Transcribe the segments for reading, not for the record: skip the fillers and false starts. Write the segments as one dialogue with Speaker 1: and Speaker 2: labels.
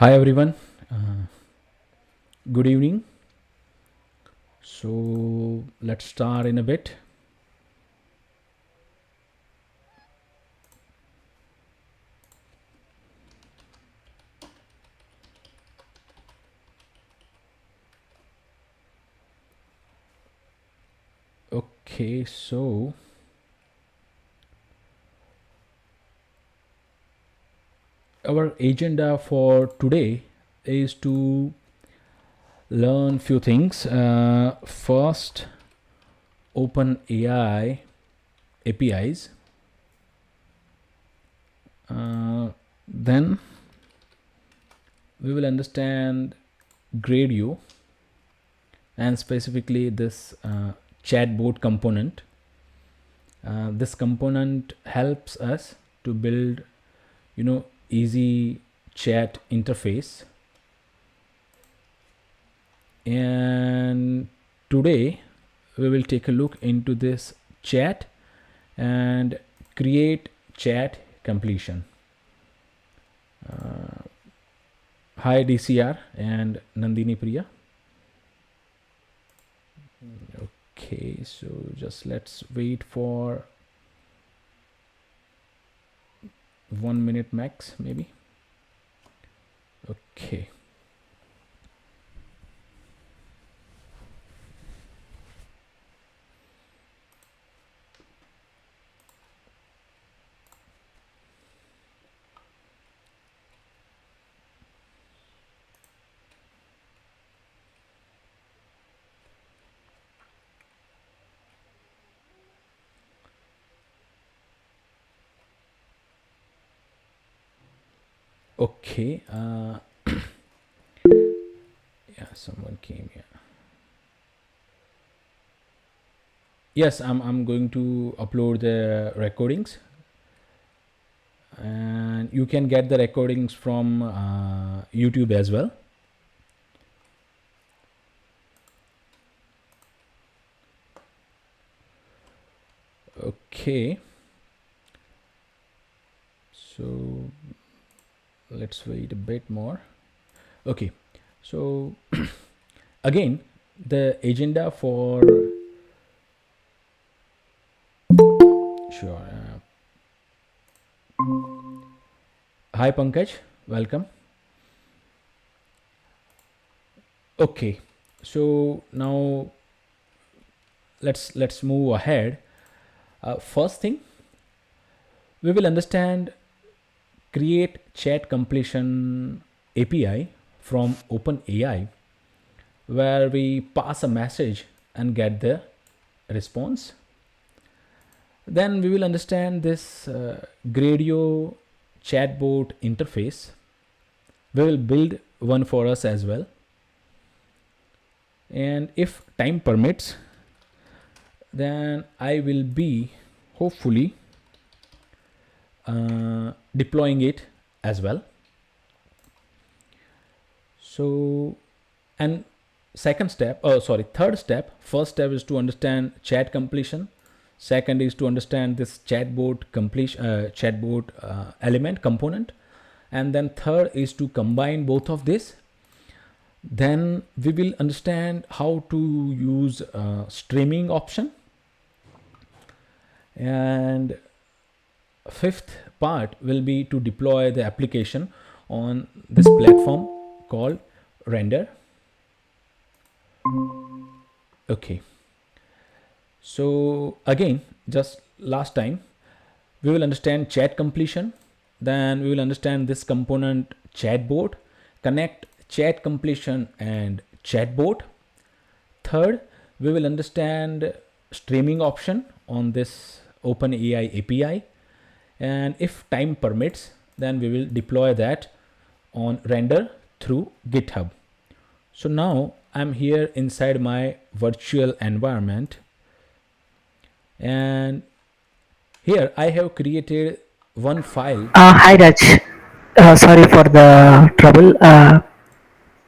Speaker 1: Hi everyone, good evening. So let's start in a bit. Okay, so our agenda for today is to learn few things. First, Open AI APIs. Then we will understand Gradio and specifically this chatbot component. This component helps us to build, easy chat interface. And today we will take a look into this chat and create chat completion. Hi DCR and Nandini Priya. Okay, so just let's wait for 1 minute max, maybe. Okay. Okay. Yeah, someone came here. Yes, I'm going to upload the recordings, and you can get the recordings from YouTube as well. Okay, so let's wait a bit more. Okay, so again, the agenda for sure. Hi Pankaj, welcome. Okay, so now let's move ahead. First thing, we will understand create chat completion API from OpenAI, where we pass a message and get the response. Then we will understand this Gradio chatbot interface. We will build one for us as well. And if time permits, then I will be hopefully deploying it as well. So, and third step. First step is to understand chat completion. Second is to understand this chatbot completion, chatbot element component, and then third is to combine both of this. Then we will understand how to use streaming option, and fifth part will be to deploy the application on this platform called Render. Okay, so again, just last time, we will understand chat completion, then we will understand this component chatbot, connect chat completion and chatbot. Third, we will understand streaming option on this OpenAI API, and if time permits, then we will deploy that on Render through GitHub. So now I'm here inside my virtual environment, and here I have created one file.
Speaker 2: Hi Raj, sorry for the trouble.
Speaker 1: Sure.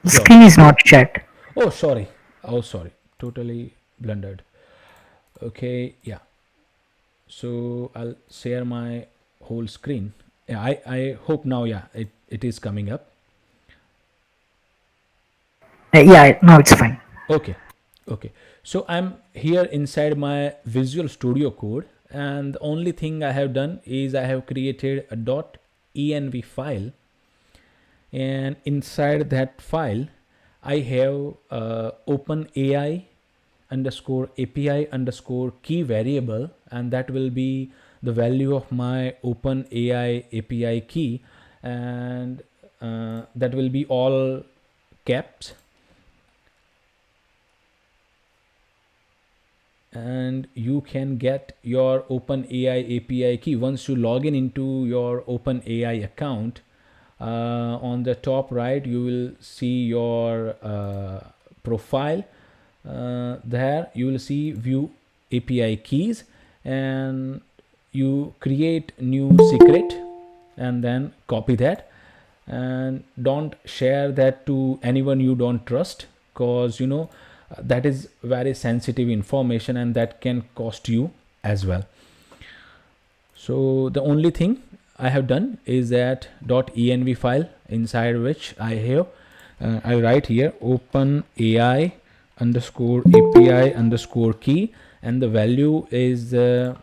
Speaker 2: Screen is not shared.
Speaker 1: Oh, sorry. Oh, sorry. Totally blundered. Okay, yeah. So I'll share my whole screen. Yeah, I hope now, yeah, it is coming up.
Speaker 2: Yeah, now it's fine.
Speaker 1: Okay, okay. So I'm here inside my Visual Studio Code, and the only thing I have done is I have created a .env file, and inside that file, I have OpenAI underscore API underscore key variable, and that will be the value of my OpenAI API key, and that will be all caps, and you can get your OpenAI API key once you log in into your OpenAI account. On the top right, you will see your profile. There, you will see view API keys, and you create new secret and then copy that, and don't share that to anyone you don't trust, because that is very sensitive information and that can cost you as well. So the only thing I have done is that .env file, inside which I have I write here OpenAI underscore API underscore key, and the value is the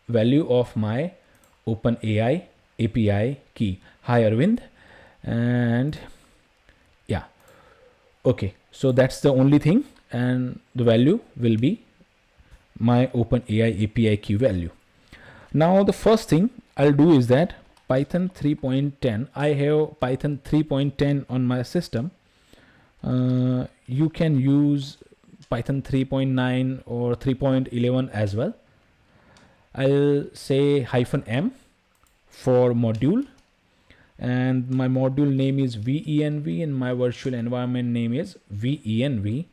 Speaker 1: value of my OpenAI API key. Hi Arvind, and yeah, okay. So that's the only thing, and the value will be my OpenAI API key value. Now the first thing I'll do is that Python 3.10. I have Python 3.10 on my system. You can use Python 3.9 or 3.11 as well. I'll say -m for module, and my module name is venv, and my virtual environment name is venv.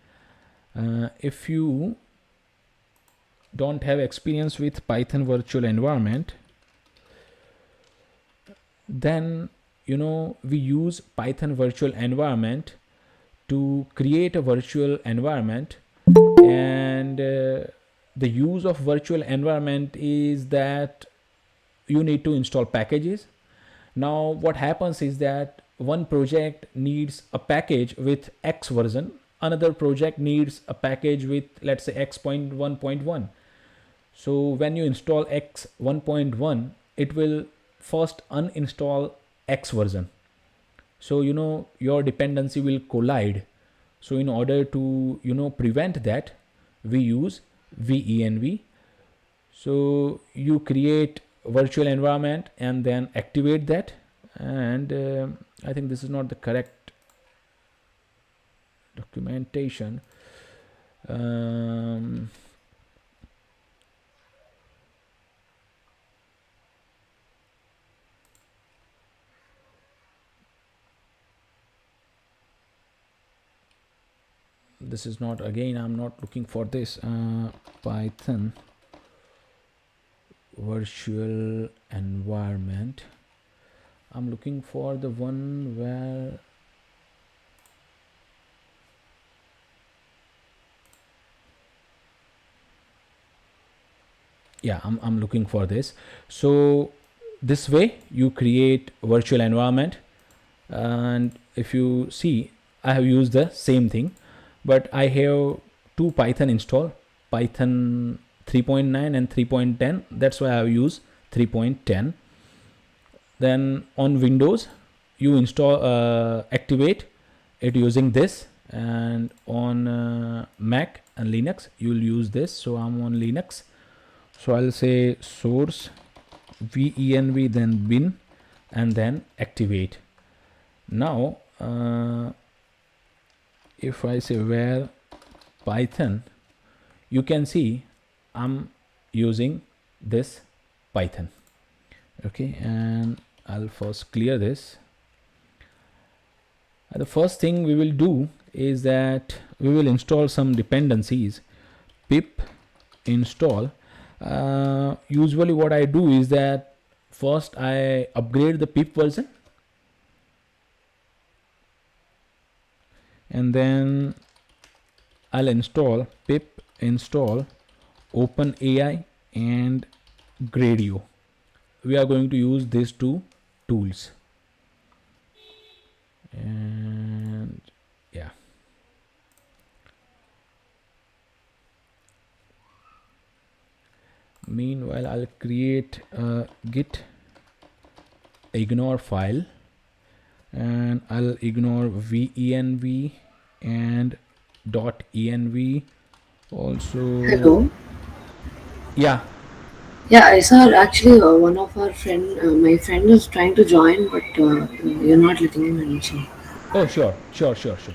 Speaker 1: If you don't have experience with Python virtual environment, then we use Python virtual environment to create a virtual environment, and the use of virtual environment is that you need to install packages. Now what happens is that one project needs a package with X version, another project needs a package with, let's say, X.1.1. So when you install X 1.1, it will first uninstall X version. So your dependency will collide. So in order to prevent that, we use venv. So you create virtual environment and then activate that. And I think this is not the correct documentation. This is not, again, I'm not looking for this Python virtual environment. I'm looking for the one where I'm looking for this. So this way you create virtual environment, and if you see, I have used the same thing, but I have two Python install, Python 3.9 and 3.10. That's why I have used 3.10. Then on Windows, you install activate it using this, and on Mac and Linux, you will use this. So I'm on Linux, so I'll say source venv, then bin, and then activate. Now if I say where Python, you can see I'm using this Python. Okay, and I'll first clear this. The first thing we will do is that we will install some dependencies. Pip install. Usually what I do is that first I upgrade the pip version, and then I'll install pip install OpenAI and Gradio. We are going to use these two tools, and yeah, Meanwhile, I'll create a git ignore file, and I'll ignore venv and .env also.
Speaker 3: Hello.
Speaker 1: Yeah.
Speaker 3: Yeah, I saw actually one of our friend, my friend is trying to join, but you're not letting him mention.
Speaker 1: Oh, sure, sure, sure, sure.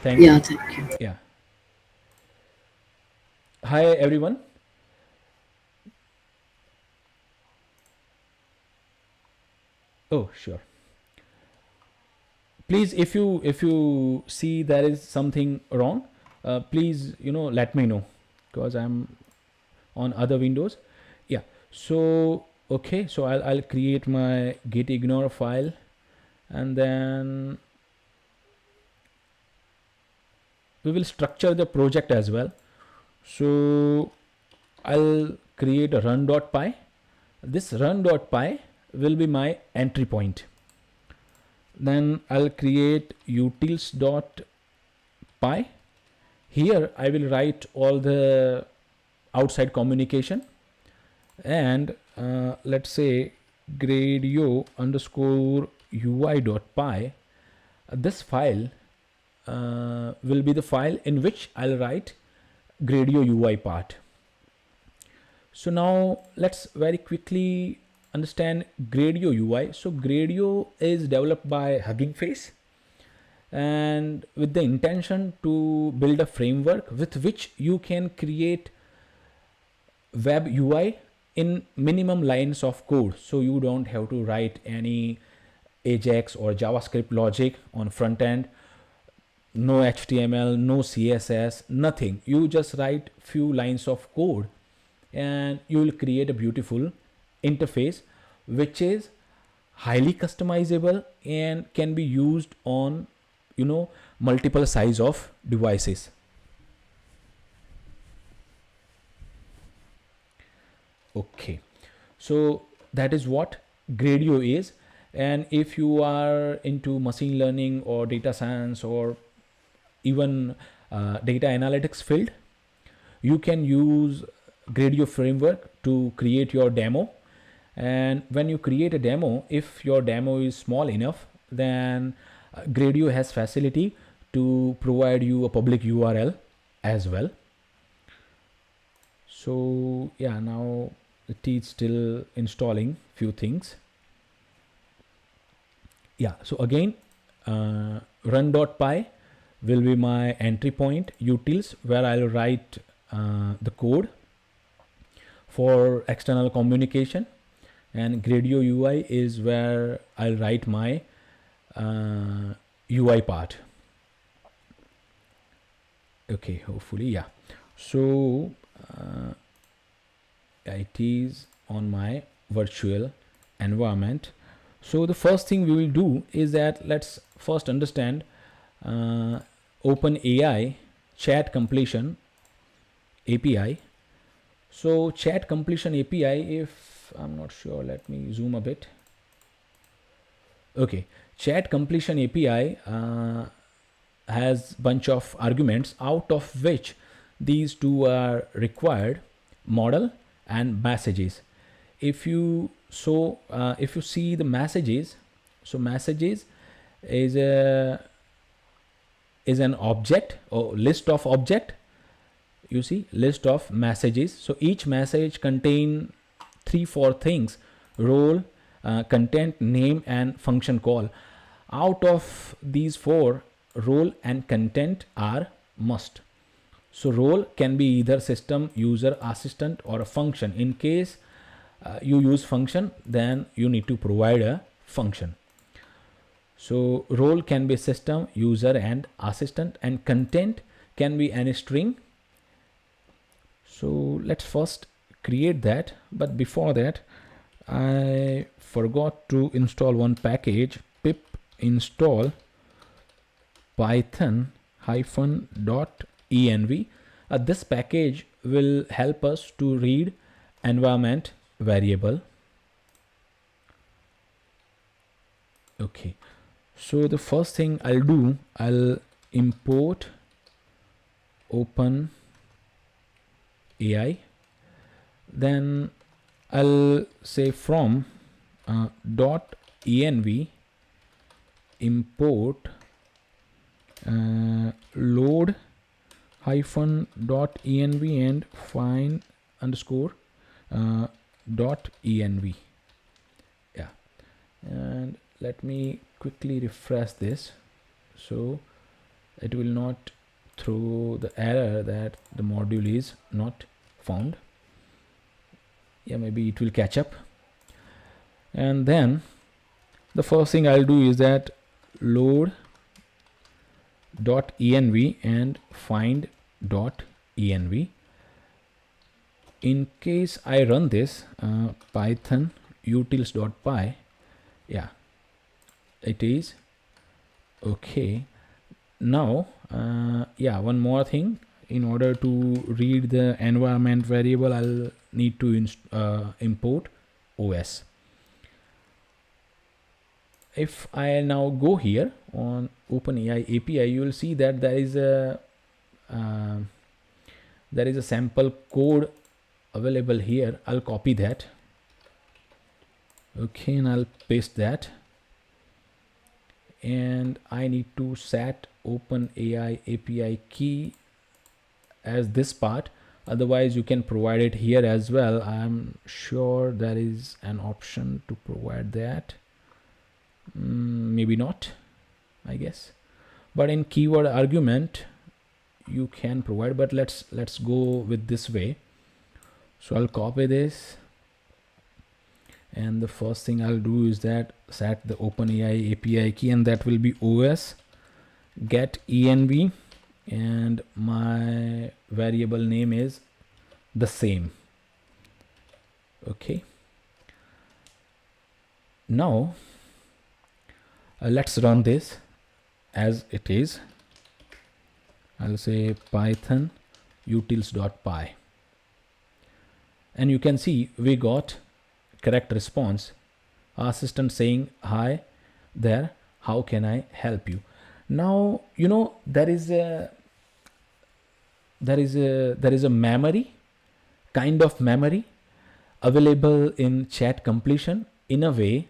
Speaker 1: Thank
Speaker 3: Yeah,
Speaker 1: you.
Speaker 3: thank you.
Speaker 1: Yeah. Hi, everyone. Oh, sure. Please, if you see there is something wrong, please let me know, because I'm on other windows. Yeah. So okay, so I'll create my git ignore file, and then we will structure the project as well. So I'll create a run.py. This run.py will be my entry point. Then I'll create utils.py. Here I will write all the outside communication, and let's say gradio underscore ui.py. This file will be the file in which I'll write Gradio UI part. So now let's very quickly understand Gradio UI. So Gradio is developed by Hugging Face, and with the intention to build a framework with which you can create web UI in minimum lines of code. So you don't have to write any Ajax or JavaScript logic on front end, no HTML, no CSS, nothing. You just write few lines of code, and you will create a beautiful interface which is highly customizable and can be used on multiple size of devices. Okay, so that is what Gradio is. And if you are into machine learning or data science or even data analytics field, you can use Gradio framework to create your demo. And when you create a demo, if your demo is small enough, then Gradio has facility to provide you a public URL as well. So yeah, now it is still installing few things. Yeah, so again, run.py will be my entry point, utils, where I'll write the code for external communication, and Gradio UI is where I'll write my UI part. Okay, hopefully, yeah. So it is on my virtual environment. So the first thing we will do is that let's first understand OpenAI chat completion API. So chat completion API, if I'm not sure, let me zoom a bit. Okay, chat completion API has bunch of arguments, out of which these two are required: model and messages. If you if you see the messages, so messages is a is an object or list of object. You see, list of messages. So each message contain 3-4 things: role, content, name, and function call. Out of these four, role and content are must. So role can be either system, user, assistant, or a function. In case you use function, then you need to provide a function. So role can be system, user, and assistant, and content can be any string. So let's first create that, but before that I forgot to install one package, pip install python -env. This package will help us to read environment variable. Okay, so the first thing I'll do, I'll import Open AI. Then I'll say from dot env import load hyphen dot env and find underscore dot env. Yeah, and let me quickly refresh this, so it will not throw the error that the module is not found. Yeah, maybe it will catch up. And then the first thing I'll do is that load dot env and find dot env. In case I run this python utils.py, yeah, it is okay. Now yeah, one more thing. In order to read the environment variable, I'll need to import OS. If I now go here on Openai API, you will see that there is a sample code available here. I'll copy that. Okay, and I'll paste that. And I need to set Openai API key as this part. Otherwise, you can provide it here as well. I'm sure there is an option to provide that. Maybe not, I guess. But in keyword argument, you can provide. But let's go with this way. So I'll copy this, and the first thing I'll do is that set the Openai API key, and that will be OS get env, and my variable name is the same. Okay, now let's run this as it is. I'll say python utils.py, and you can see we got correct response. Our assistant saying, hi there, how can I help you? Now, you know, there is a memory, kind of memory available in chat completion in a way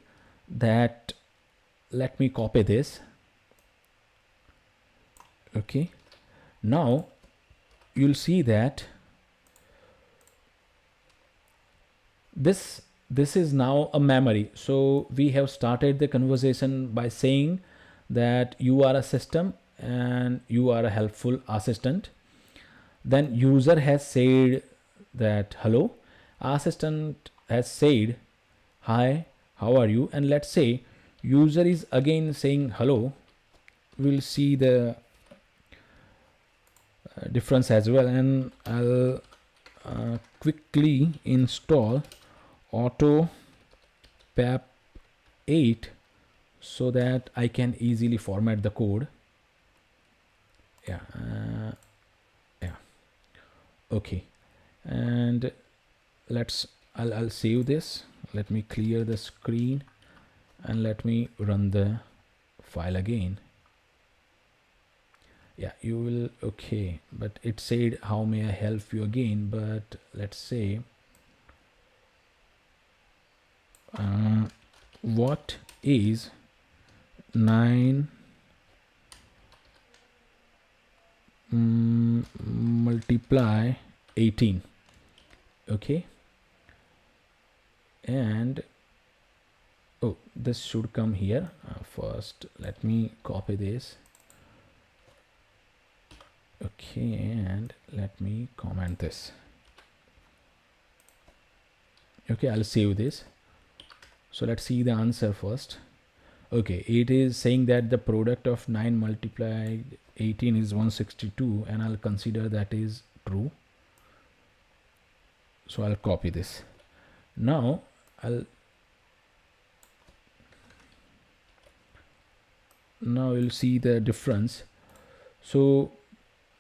Speaker 1: that, let me copy this. Okay, now you'll see that this is now a memory. So we have started the conversation by saying that you are a system and you are a helpful assistant. Then user has said that hello, assistant has said hi, how are you? And let's say user is again saying hello. We'll see the difference as well. And I'll quickly install auto pap 8 so that I can easily format the code. Yeah, okay, and I'll save this. Let me clear the screen and let me run the file again. Yeah, you will, okay, but it said how may I help you again, but let's say what is 9 multiply 18? Okay, and oh, this should come here. First let me copy this. Okay, and let me comment this. Okay, I'll save this. So let's see the answer first. Okay, it is saying that the product of 9 multiplied 18 is 162, and I'll consider that is true. So I'll copy this. Now you'll see the difference. So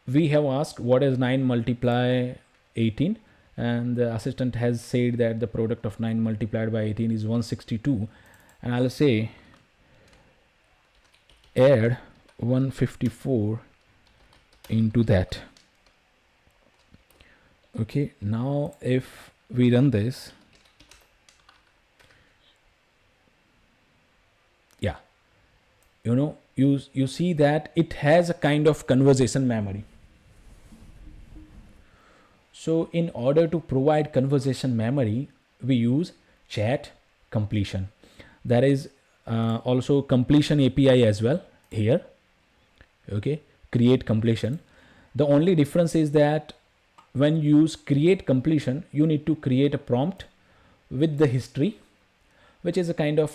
Speaker 1: we have asked what is 9 multiply 18, and the assistant has said that the product of 9 multiplied by 18 is 162, and I'll say add 154 into that. Okay, now if we run this, yeah, you see that it has a kind of conversation memory. So in order to provide conversation memory, we use chat completion. There is also completion API as well here. Okay, create completion. The only difference is that when you use create completion, you need to create a prompt with the history, which is a kind of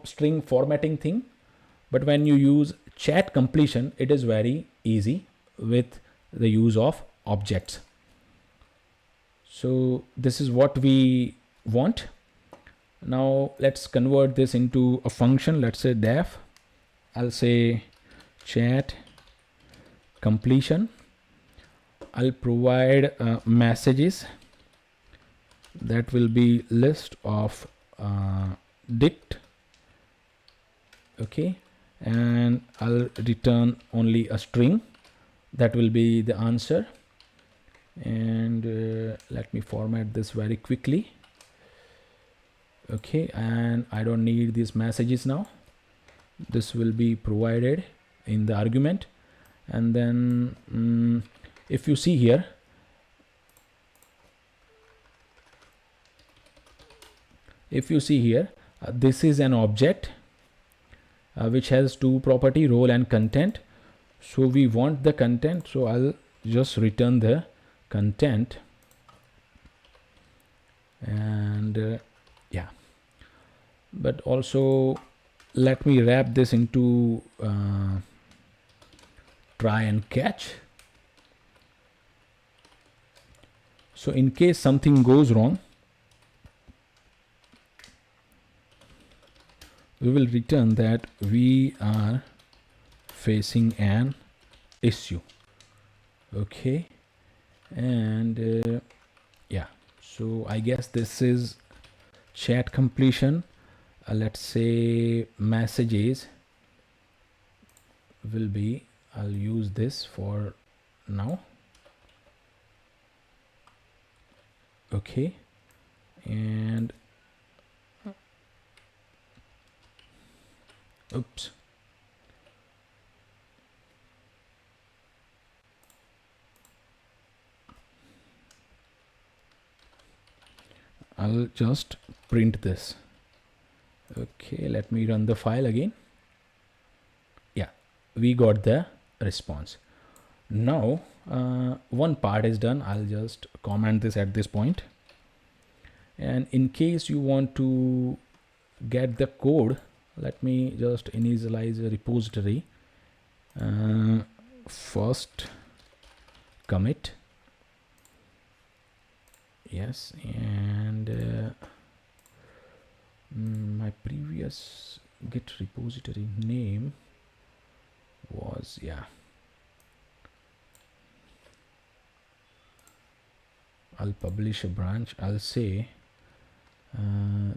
Speaker 1: string formatting thing. But when you use chat completion, it is very easy with the use of objects. So this is what we want. Now let's convert this into a function. Let's say def, I'll say chat completion. I'll provide messages that will be list of dict. Okay, and I'll return only a string that will be the answer. And let me format this very quickly. Okay, and I don't need these messages now. This will be provided in the argument. And then if you see here, this is an object which has two property, role and content. So we want the content, so I'll just return the content. And yeah, but also let me wrap this into try and catch. So in case something goes wrong, we will return that we are facing an issue. Okay, and yeah, so I guess this is chat completion. Let's say messages will be, I'll use this for now. Okay, and oops, I'll just print this. Okay, let me run the file again. Yeah, we got the response. Now one part is done. I'll just comment this at this point. And in case you want to get the code, let me just initialize a repository. First commit, yes, and my previous git repository name was, yeah, I'll publish a branch. I'll say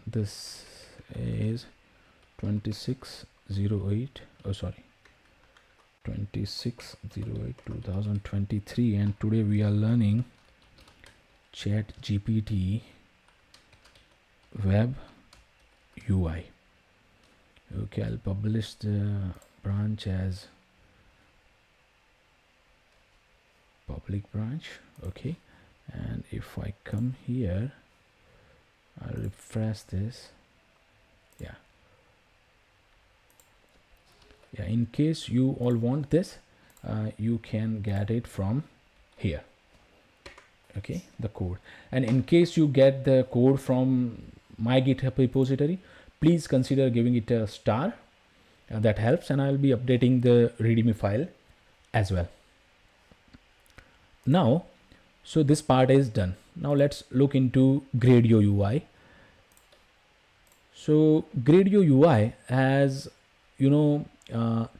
Speaker 1: this is 2608, oh sorry, 2608 2023, and today we are learning ChatGPT web UI. Okay, I'll publish the branch as public branch. Okay, and if I come here, I'll refresh this. Yeah, in case you all want this, you can get it from here. Okay, the code. And in case you get the code from my GitHub repository, please consider giving it a star. That helps, and I'll be updating the readme file as well. Now, so this part is done. Now let's look into Gradio UI. So Gradio UI has,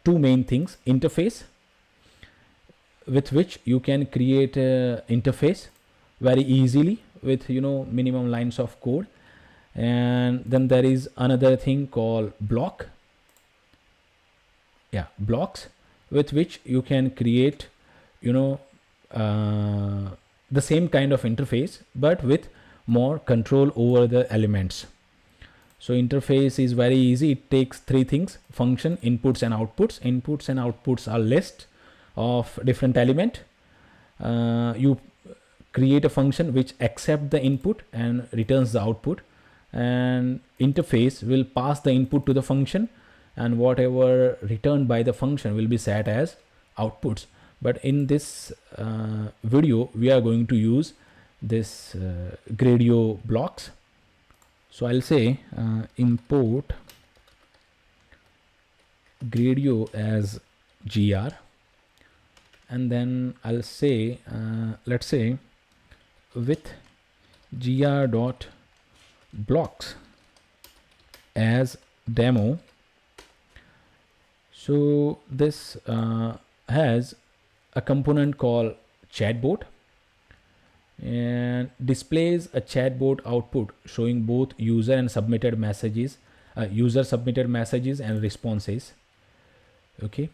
Speaker 1: two main things: interface, with which you can create a interface very easily with minimum lines of code. And then there is another thing called block. Yeah, blocks, with which you can create the same kind of interface but with more control over the elements. So interface is very easy. It takes three things: function, inputs and outputs. Inputs and outputs are list of different element. You create a function which accepts the input and returns the output, and interface will pass the input to the function, and whatever returned by the function will be set as outputs. But in this video we are going to use this Gradio blocks. So I'll say import Gradio as gr, and then I'll say let's say with gr.blocks as demo. So this has a component called Chatbot and displays a Chatbot output showing both user and submitted messages, user submitted messages and responses. Okay.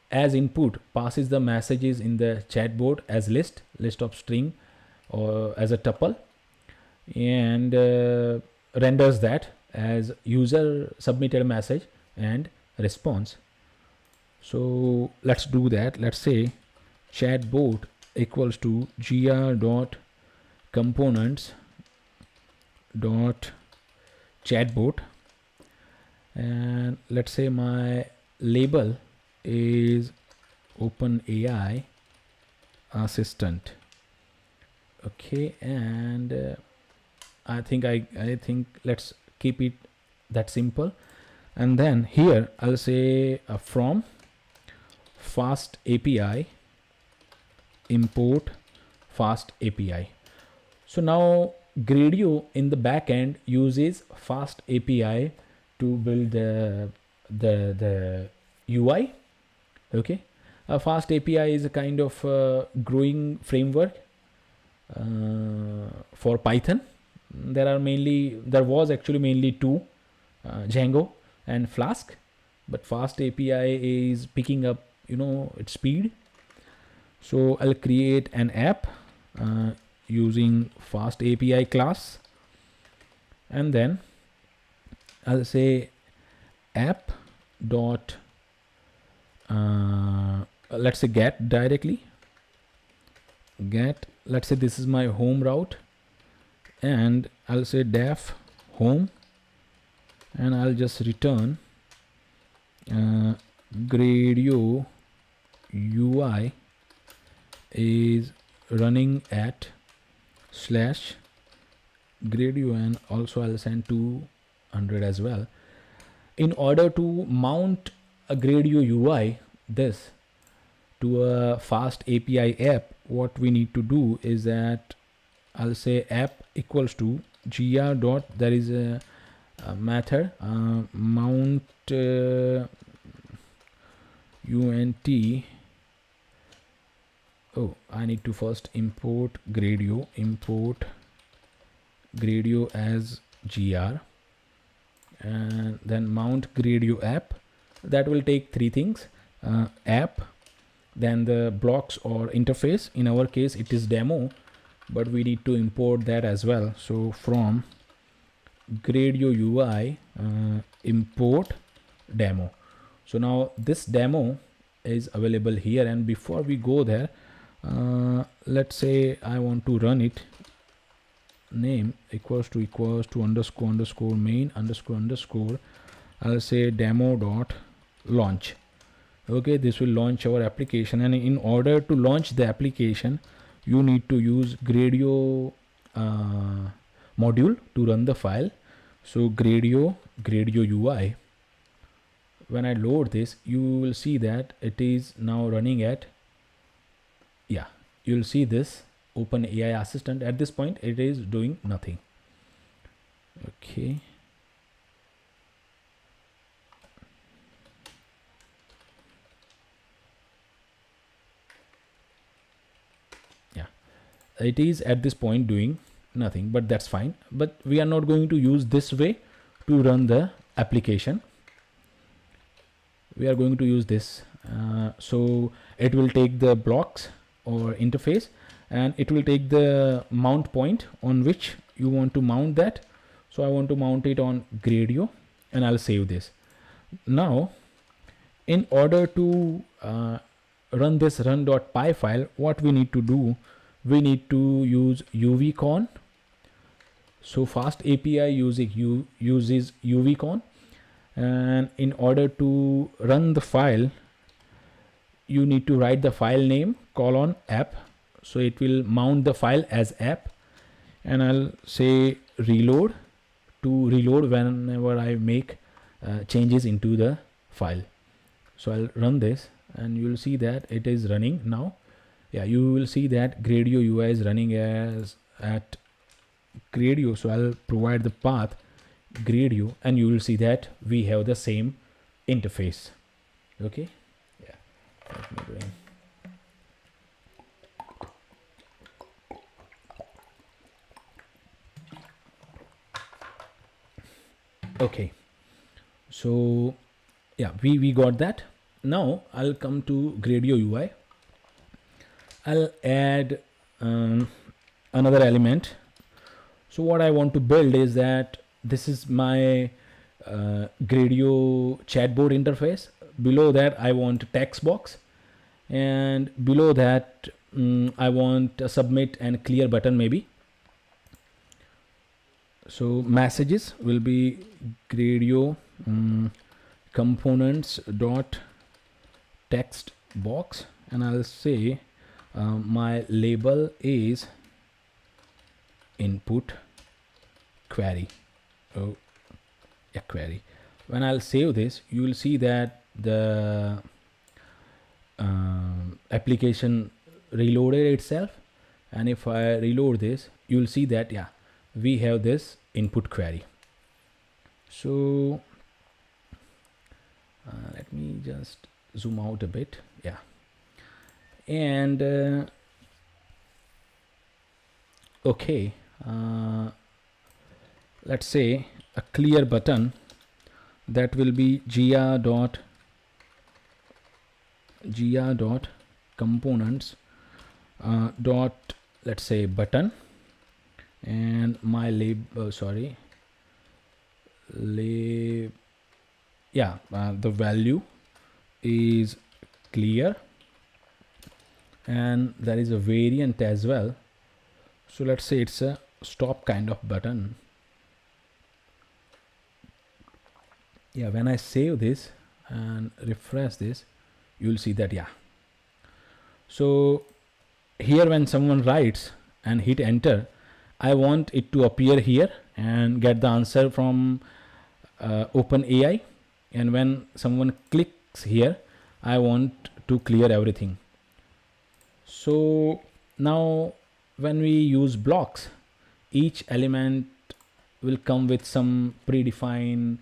Speaker 1: As input passes the messages in the Chatbot as list of string or as a tuple, and renders that as user submitted message and response. So let's do that. Let's say Chatbot equals to gr.components dot Chatbot, and let's say my label is Openai assistant. Okay, and I think let's keep it that simple. And then here I'll say from fast API import fast API. So now Gradio in the back end uses fast API to build the UI. Okay, a fast API is a kind of growing framework for Python. There was actually mainly two, Django and Flask, but fast API is picking up its speed. So I'll create an app using fast API class, and then I'll say app dot let's say get directly get. Let's say this is my home route, and I'll say def home, and I'll just return Gradio UI is running at slash Gradio, and also I'll send 200 as well. In order to mount a Gradio UI this to a fast API app, what we need to do is that I'll say app equals to gr dot, there is a method mount unt. Oh, I need to first import Gradio as gr, and then mount Gradio app. That will take three things: app, then the blocks or interface. In our case it is demo, but we need to import that as well. So from Gradio UI import demo. So now this demo is available here, and before we go there, let's say I want to run it. Name equals to underscore main underscore. I'll say demo dot launch. Okay, this will launch our application, and in order to launch the application you need to use Gradio module to run the file. So Gradio UI, when I load this, you will see that it is now running at, yeah, you'll see this Openai assistant. At this point it is doing nothing. Okay, yeah, it is at this point doing nothing, but that's fine. But we are not going to use this way to run the application. We are going to use this. So it will take the blocks or interface and it will take the mount point on which you want to mount that. So I want to mount it on Gradio, and I'll save this. Now in order to run this run.py file, what we need to do, we need to use uvcon. So fast API uses uvcon, and in order to run the file, you need to write the file name colon app, so it will mount the file as app, and I'll say reload to reload whenever I make changes into the file. So I'll run this, and you will see that it is running now. Yeah, you will see that Gradio UI is running as at Gradio. So I'll provide the path Gradio, and you will see that we have the same interface. Okay, yeah, let me bring. Okay, so yeah, we got that. Now I'll come to Gradio UI. I'll add another element. So what I want to build is that this is my Gradio chatbot interface. Below that I want a text box, and below that I want a submit and clear button maybe. So messages will be Gradio components dot text box, and I'll say my label is input query. Oh yeah, query. When I'll save this, you will see that the application reloaded itself, and if I reload this, you will see that yeah, we have this input query. So let me just zoom out a bit. Yeah, and okay, let's say a clear button, that will be gr dot components dot, let's say, button, and my label the value is clear, and there is a variant as well. So let's say it's a stop kind of button. Yeah, when I save this and refresh this, you will see that yeah. So here when someone writes and hit enter, I want it to appear here and get the answer from OpenAI, and when someone clicks here, I want to clear everything. So now when we use blocks, each element will come with some predefined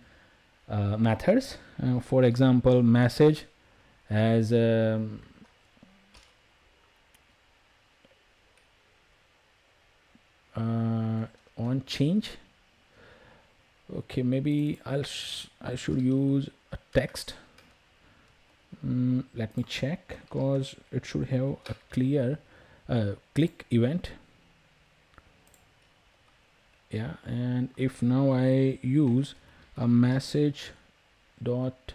Speaker 1: methods. For example, message has on change. Okay, maybe I should use a text. Let me check, because it should have a clear click event. Yeah, and if now I use a message dot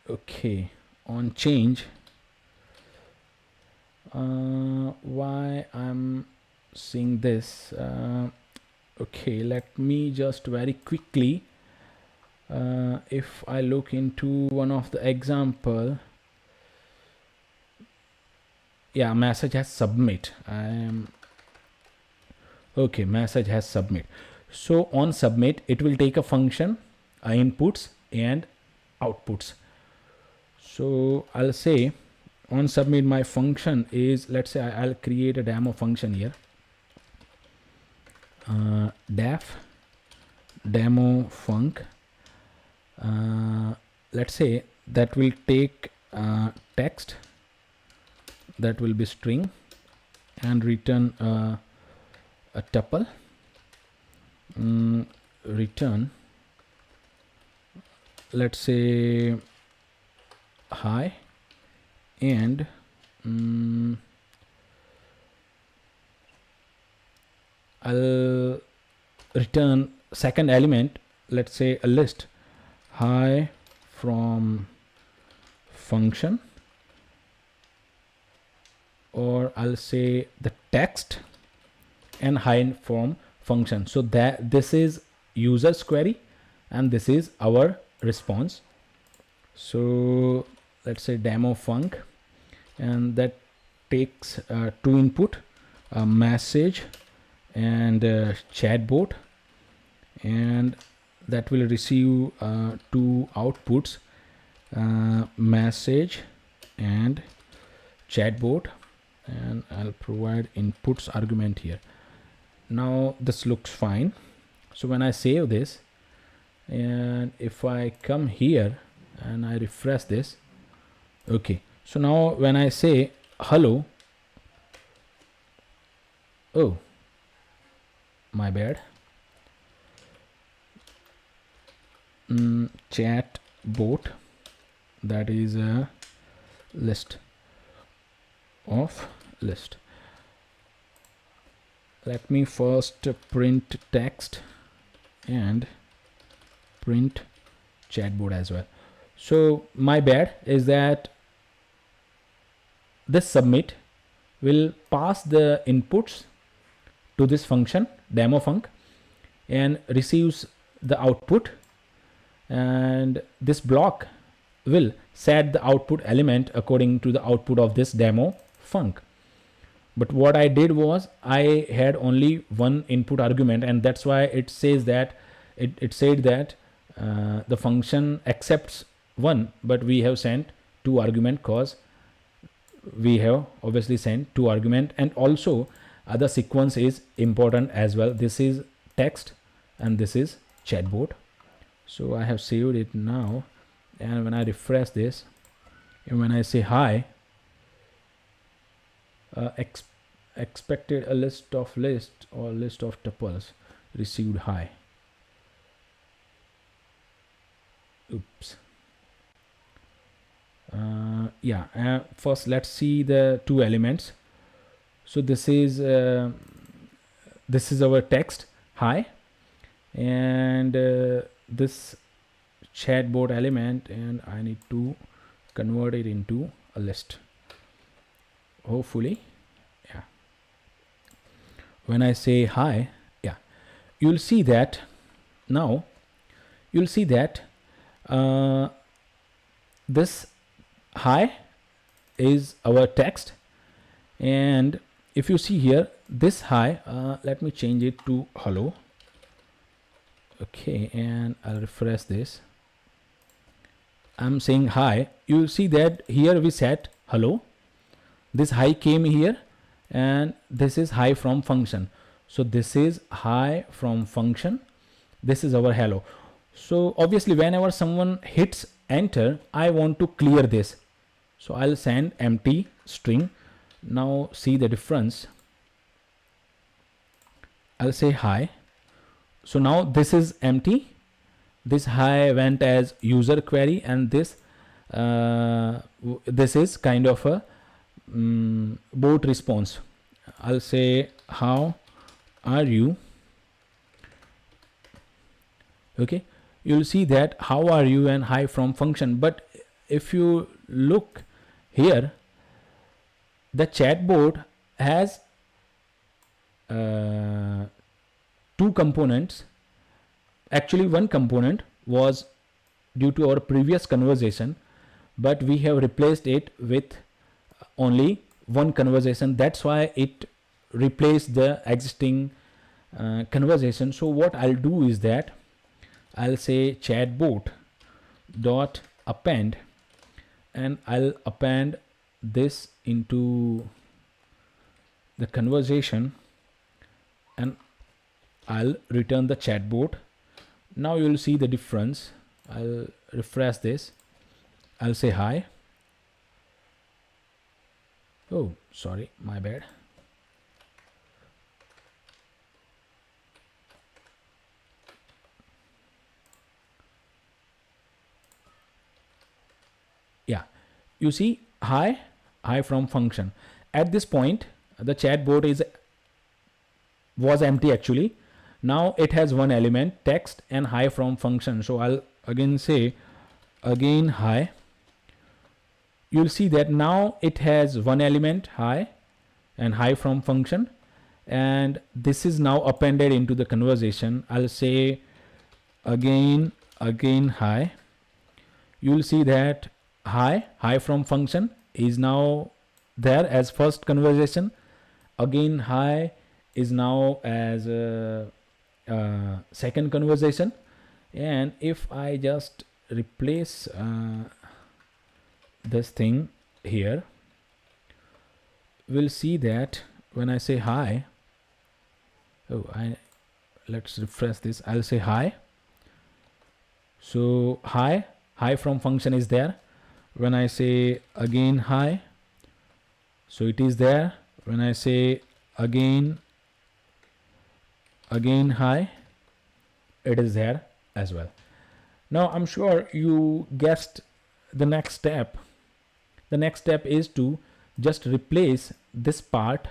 Speaker 1: okay on change, why I'm seeing this? Okay, let me just very quickly, if I look into one of the example, yeah, message has submit. Okay, message has submit. So on submit, it will take a function, inputs and outputs. So I'll say on submit, my function is, let's say I'll create a demo function here, def demo func. Let's say that will take text, that will be string, and return a tuple, return, let's say hi, and I'll return second element, let's say a list, hi from function, or I'll say the text and hi from function. So that this is user's query and this is our response. So let's say demo func, and that takes two input, a message and chatbot, and that will receive two outputs, message and chatbot, and I'll provide inputs argument here. Now this looks fine. So when I save this, and if I come here and I refresh this, okay, so now when I say hello, oh my bad, chat bot, that is a list of list. Let me first print text and print chatbot as well. So my bad is that this submit will pass the inputs to this function demo func and receives the output, and this block will set the output element according to the output of this demo func. But what I did was I had only one input argument, and that's why it says that it said that the function accepts one, but we have sent two argument cause we have obviously sent two argument, and also the sequence is important as well. This is text and this is chatbot. So I have saved it now, and when I refresh this and when I say hi, expected a list of list or list of tuples, received hi. Oops. First let's see the two elements. So this is our text hi, and this chatbot element, and I need to convert it into a list, hopefully. Yeah, when I say hi, yeah, you'll see that now you'll see that this hi is our text, and if you see here this hi, let me change it to hello. Okay, and I'll refresh this. I'm saying hi. You see that here we set hello, this hi came here, and this is hi from function. So this is hi from function, this is our hello. So obviously whenever someone hits enter, I want to clear this, so I'll send empty string. Now see the difference. I'll say hi, so now this is empty, this hi went as user query, and this is kind of a bot response. I'll say how are you. Okay, you'll see that how are you and hi from function. But if you look here, the chatbot has two components. Actually one component was due to our previous conversation, but we have replaced it with only one conversation. That's why it replaced the existing conversation. So what I'll do is that I'll say chatbot dot append, and I'll append this into the conversation, and I'll return the chatbot. Now you'll see the difference. I'll refresh this. I'll say hi. Oh, sorry, my bad. Yeah, you see hi hi from function. At this point, the chatbot was empty actually. Now it has one element, text, and hi from function. So I'll again say again hi. You'll see that now it has one element, hi, and hi from function, and this is now appended into the conversation. I'll say again hi. You'll see that hi from function is now there as first conversation. Again hi is now as second conversation. And if I just replace this thing here, we'll see that when I say hi, let's refresh this. I'll say hi. So hi from function is there. When I say again hi, so it is there. When I say again hi, it is there as well. Now I'm sure you guessed the next step. The next step is to just replace this part.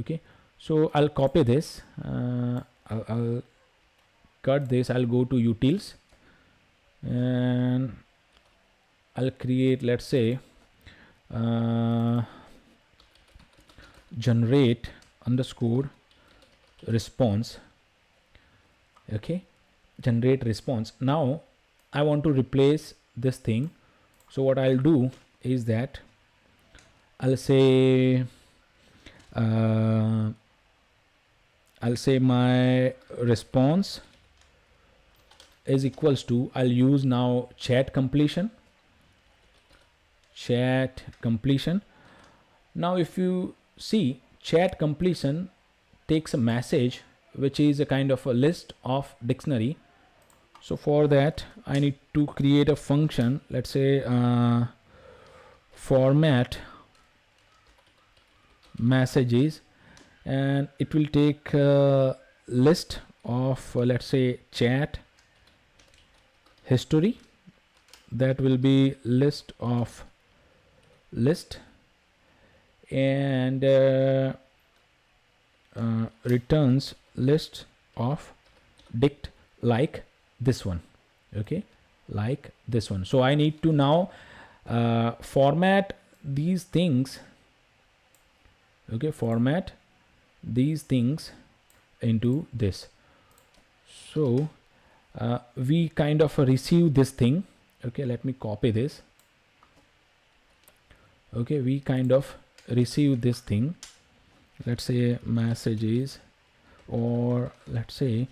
Speaker 1: Okay, so I'll copy this. I'll cut this. I'll go to utils and I'll create, let's say, generate underscore response. Okay, generate response. Now I want to replace this thing. So what I'll do is that I'll say my response is equals to, I'll use now chat completion. Now if you see, chat completion takes a message which is a kind of a list of dictionary. So for that I need to create a function, let's say format messages, and it will take a list of let's say chat history. That will be list of list, and returns list of dict, like this one. Okay, like this one. So I need to now format these things. Okay, format these things into this. So we kind of receive this thing. Okay, let me copy this. Okay, we kind of receive this thing, let's say messages, or let's say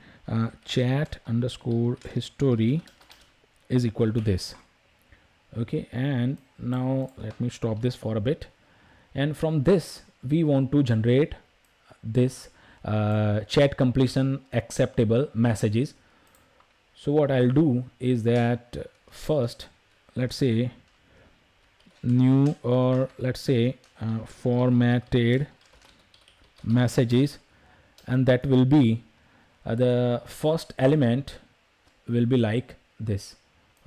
Speaker 1: chat underscore history is equal to this. Okay, and now let me stop this for a bit, and from this we want to generate this chat completion acceptable messages. So what I'll do is that first, let's say new, or let's say formatted messages, and that will be the first element will be like this.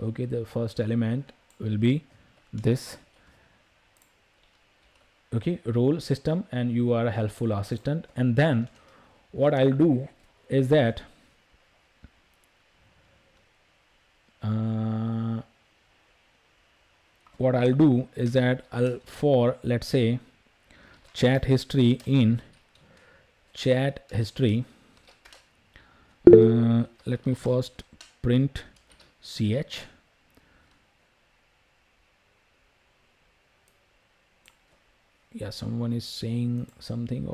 Speaker 1: Okay, the first element will be this. Okay, role system, and you are a helpful assistant. And then what I'll do is that I'll for let's say chat history in chat history, let me first print ch. Yeah, someone is saying something.
Speaker 2: Yeah,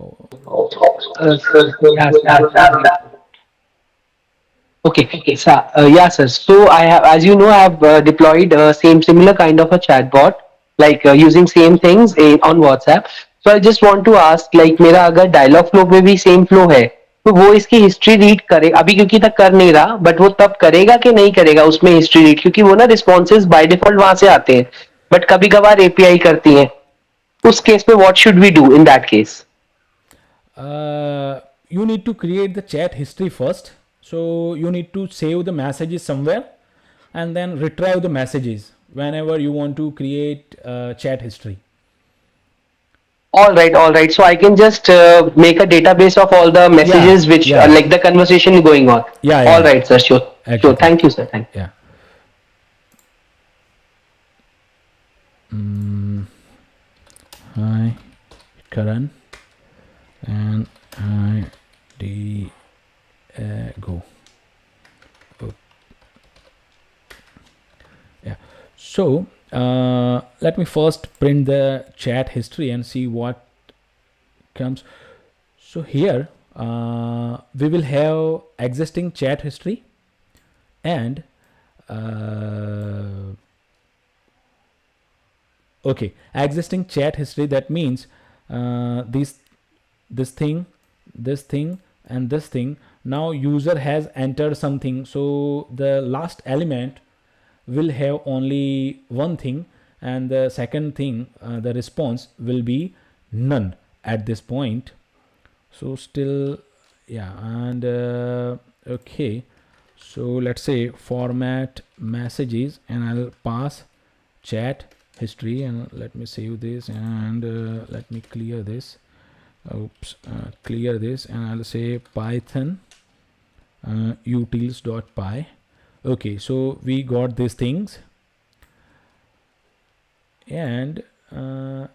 Speaker 2: okay, sir. Yeah, sir. So I have, as you know, I have deployed similar kind of a chatbot, like using same things on WhatsApp. So I just want to ask, like मेरा अगर dialog flow में भी same flow है, तो वो इसकी history read करे अभी, क्योंकि तक कर नहीं रहा, but वो तब करेगा कि नहीं करेगा उसमें history read, क्योंकि वो ना responses by default वहां से आते हैं, but कभी कभार API करती हैं. उस केस में what should we do in that case?
Speaker 1: You need to create the chat history first. So you need to save the messages somewhere and then retrieve the messages whenever you want to create chat history.
Speaker 2: All right. So I can just make a database of all the
Speaker 1: Yeah,
Speaker 2: messages which are
Speaker 1: yeah,
Speaker 2: like the conversation going on.
Speaker 1: yeah,
Speaker 2: All
Speaker 1: yeah,
Speaker 2: right, sir. Sure. Sure.
Speaker 1: exactly.
Speaker 2: Thank you, sir. Thank you.
Speaker 1: Yeah. Mm, hi, Karan, and hi, go. Oh, yeah. So let me first print the chat history and see what comes. So here we will have existing chat history and uh, okay, existing chat history. That means this this thing, this thing, and this thing. Now user has entered something, so the last element will have only one thing, and the second thing, the response will be none at this point. So still, yeah, and okay, so let's say format messages, and I'll pass chat history, and let me save this, and let me clear this. Oops, clear this, and I'll say python utils.py. Okay, so we got these things, and the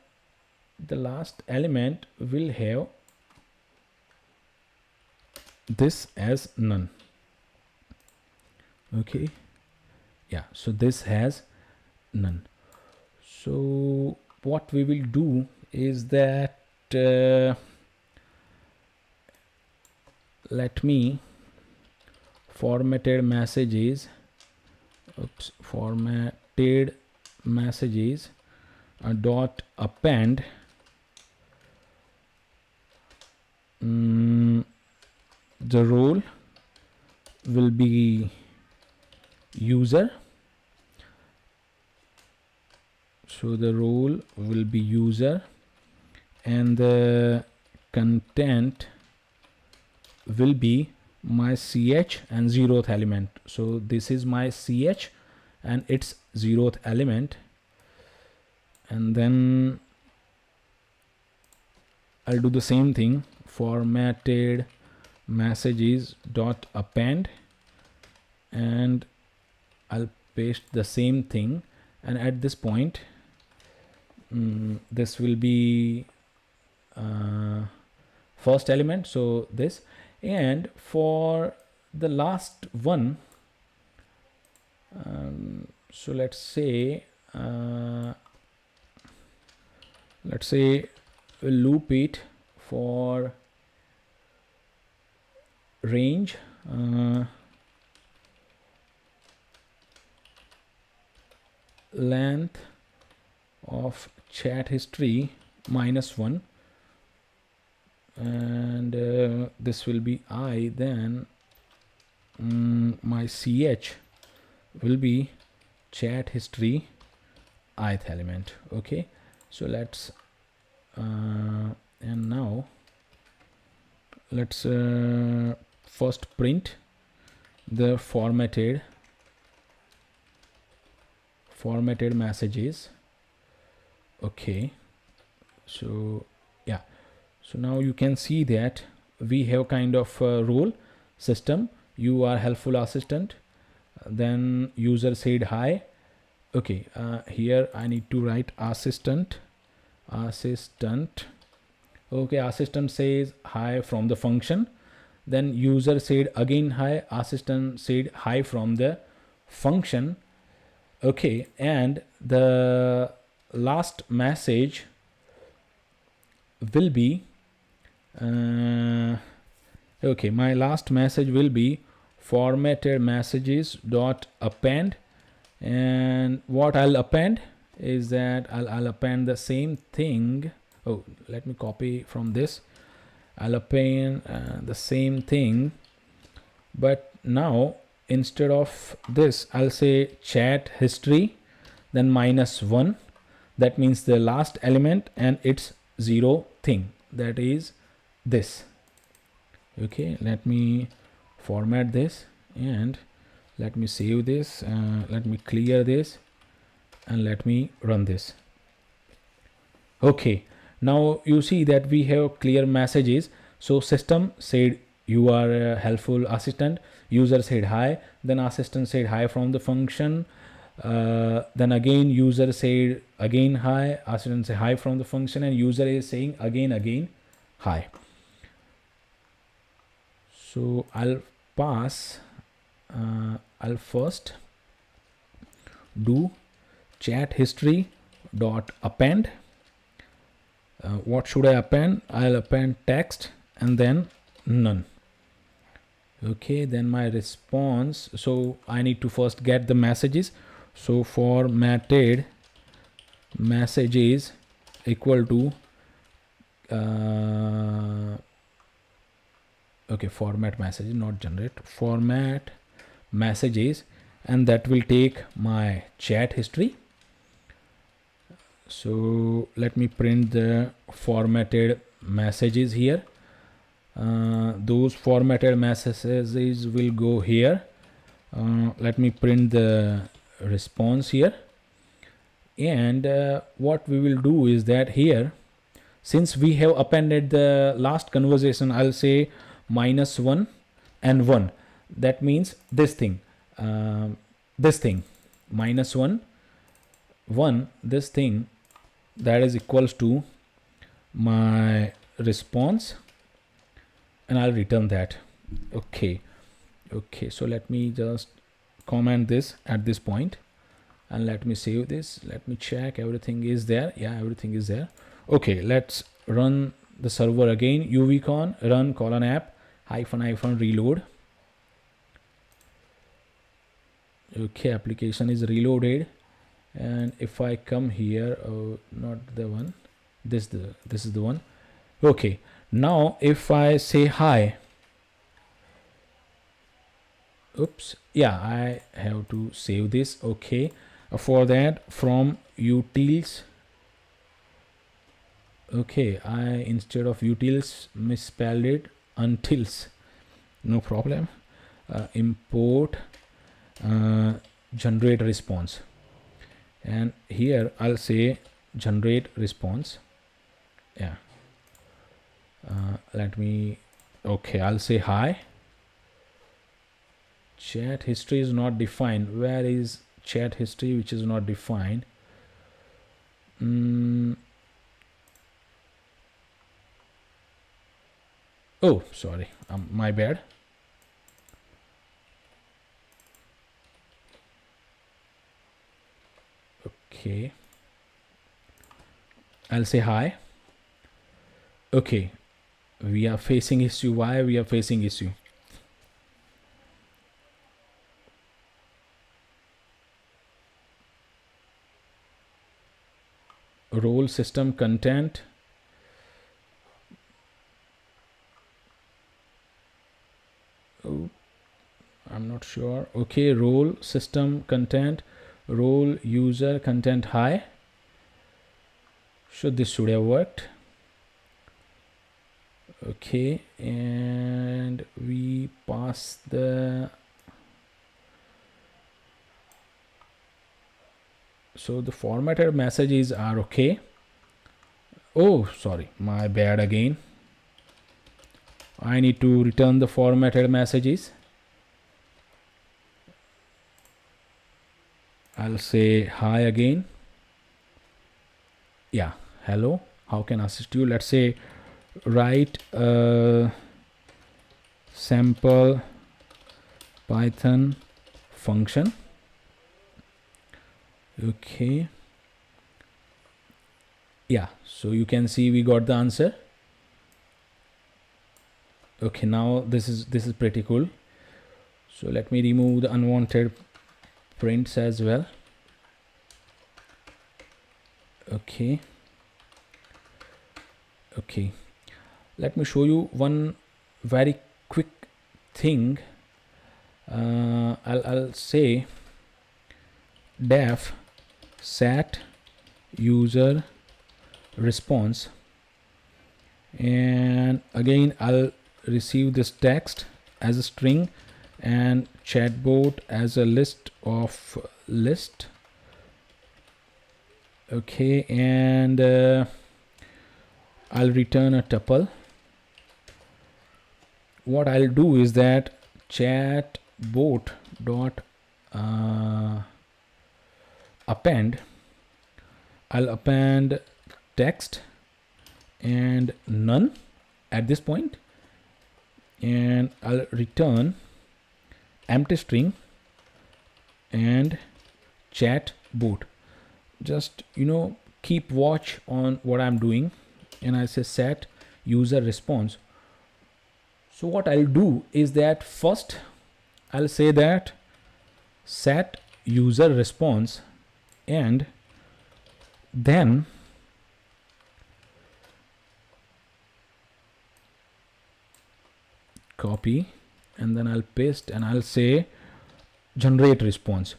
Speaker 1: last element will have this as none. Okay, yeah, so this has none. So what we will do is that let me formatted messages, formatted messages dot append the role will be user. So the role will be user, and the content will be my ch and zeroth element. So this is my ch and its zeroth element, and then I'll do the same thing, formatted messages dot append, and I'll paste the same thing, and at this point this will be first element, so this. And for the last one, so let's say we'll loop it for range length of chat history -1, and this will be I, then my ch will be chat history ith element. Okay, so let's and now let's first print the formatted messages. Okay, so yeah, so now you can see that we have kind of a role system. You are helpful assistant, then user said hi. Okay, here I need to write assistant. Okay, assistant says hi from the function, then user said again hi, assistant said hi from the function. Okay, and the last message will be okay, my last message will be formatted messages dot append, and what I'll append is that I'll append the same thing. Oh, let me copy from this. I'll append the same thing, but now instead of this I'll say chat history, then -1. That means the last element and its zero thing, that is this. Okay, let me format this, and let me save this, let me clear this, and let me run this. Okay, Now you see that we have clear messages. So system said you are a helpful assistant, user said hi, then assistant said hi from the function, then again user said again hi, assistant say hi from the function, and user is saying again hi. So I'll pass, I'll first do chat history dot append. What should I append? I'll append text and then none. Okay, then my response, so I need to first get the messages. So formatted messages equal to okay, format messages, not generate, format messages, and that will take my chat history. So let me print the formatted messages here. Those formatted messages will go here. Let me print the response here, and what we will do is that here, since we have appended the last conversation, I'll say -1 and 1. That means this thing, -1 1, this thing, that is equals to my response, and I'll return that. Okay, so let me just comment this at this point, and let me save this. Let me check everything is there. Yeah, everything is there. Okay, let's run the server again. uvcon run :app -- reload. Okay, application is reloaded, and if I come here, oh, not the one, this is the one. Okay, now if I say hi, oops, yeah, I have to save this. Okay, for that, from utils, okay, I instead of utils misspelled it, untils, no problem. Import generate response, and here I'll say generate response. Yeah, let me, okay, I'll say hi. Chat history is not defined. Where is chat history which is not defined? Oh, sorry, my bad. Okay, I'll say hi. Okay, we are facing issue. Why we are facing issue? Role system content. Oh, I'm not sure. Okay, role system content, role user content hi. So this should have worked. Okay, and we pass the, so the formatted messages are okay. Oh, sorry, my bad again. I need to return the formatted messages. I'll say hi again. Yeah, hello, how can I assist you? Let's say write a sample Python function. Okay, yeah, so you can see we got the answer. Okay, now this is pretty cool. So let me remove the unwanted prints as well. Okay, let me show you one very quick thing. I'll say def set user response, and again I'll receive this text as a string and chatbot as a list of list. Okay, and I'll return a tuple. What I'll do is that chatbot dot append, I'll append text and none at this point, and I'll return empty string and chatbot. Just keep watch on what I'm doing, and I say set user response. So what I'll do is that first I'll say that set user response, and then copy, and then I'll paste and I'll say generate response.